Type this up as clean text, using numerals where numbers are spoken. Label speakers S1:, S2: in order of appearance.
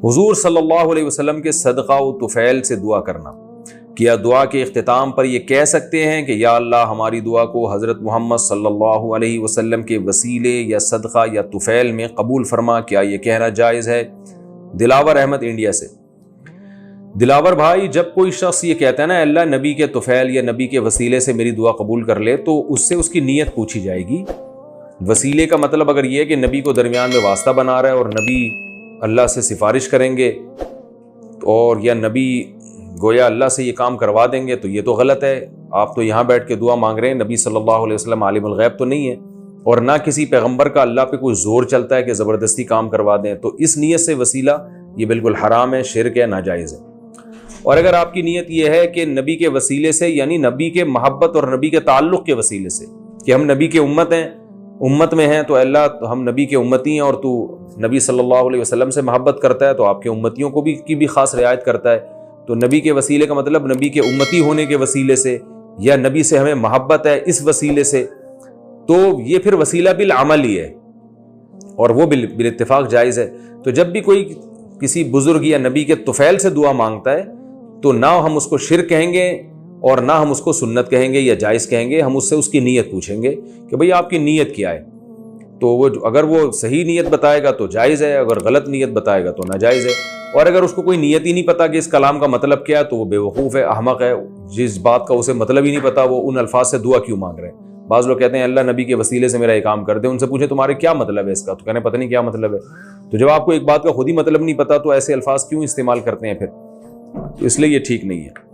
S1: حضور صلی اللہ علیہ وسلم کے صدقہ و طفیل سے دعا کرنا. کیا دعا کے اختتام پر یہ کہہ سکتے ہیں کہ یا اللہ ہماری دعا کو حضرت محمد صلی اللہ علیہ وسلم کے وسیلے یا صدقہ یا طفیل میں قبول فرما؟ کیا یہ کہنا جائز ہے؟ دلاور احمد انڈیا سے. دلاور بھائی، جب کوئی شخص یہ کہتا ہے نا اللہ نبی کے طفیل یا نبی کے وسیلے سے میری دعا قبول کر لے، تو اس سے اس کی نیت پوچھی جائے گی. وسیلے کا مطلب اگر یہ ہے کہ نبی کو درمیان میں واسطہ بنا رہا ہے اور نبی اللہ سے سفارش کریں گے اور یا نبی گویا اللہ سے یہ کام کروا دیں گے، تو یہ تو غلط ہے. آپ تو یہاں بیٹھ کے دعا مانگ رہے ہیں. نبی صلی اللہ علیہ وسلم عالم الغیب تو نہیں ہے، اور نہ کسی پیغمبر کا اللہ پہ کوئی زور چلتا ہے کہ زبردستی کام کروا دیں. تو اس نیت سے وسیلہ یہ بالکل حرام ہے، شرک ہے، ناجائز ہے. اور اگر آپ کی نیت یہ ہے کہ نبی کے وسیلے سے، یعنی نبی کے محبت اور نبی کے تعلق کے وسیلے سے، کہ ہم نبی کے امت میں ہیں، تو اللہ ہم نبی کے امتی ہیں اور تو نبی صلی اللہ علیہ وسلم سے محبت کرتا ہے تو آپ کے امتیوں کو بھی خاص رعایت کرتا ہے. تو نبی کے وسیلے کا مطلب نبی کے امتی ہونے کے وسیلے سے، یا نبی سے ہمیں محبت ہے اس وسیلے سے، تو یہ پھر وسیلہ بالعمل ہی ہے اور وہ بالاتفاق جائز ہے. تو جب بھی کوئی کسی بزرگ یا نبی کے طفیل سے دعا مانگتا ہے تو نہ ہم اس کو شرک کہیں گے اور نہ ہم اس کو سنت کہیں گے یا جائز کہیں گے. ہم اس سے اس کی نیت پوچھیں گے کہ بھئی آپ کی نیت کیا ہے. تو وہ اگر وہ صحیح نیت بتائے گا تو جائز ہے، اگر غلط نیت بتائے گا تو ناجائز ہے. اور اگر اس کو کوئی نیت ہی نہیں پتا کہ اس کلام کا مطلب کیا ہے تو وہ بے وقوف ہے، احمق ہے. جس بات کا اسے مطلب ہی نہیں پتا وہ ان الفاظ سے دعا کیوں مانگ رہے ہیں. بعض لوگ کہتے ہیں اللہ نبی کے وسیلے سے میرا یہ کام کر دے. ان سے پوچھیں تمہارے کیا مطلب ہے اس کا، تو کہنے پتہ نہیں کیا مطلب ہے. تو جب آپ کو ایک بات کا خود ہی مطلب نہیں پتا تو ایسے الفاظ کیوں استعمال کرتے ہیں پھر؟ تو اس لیے یہ ٹھیک نہیں ہے.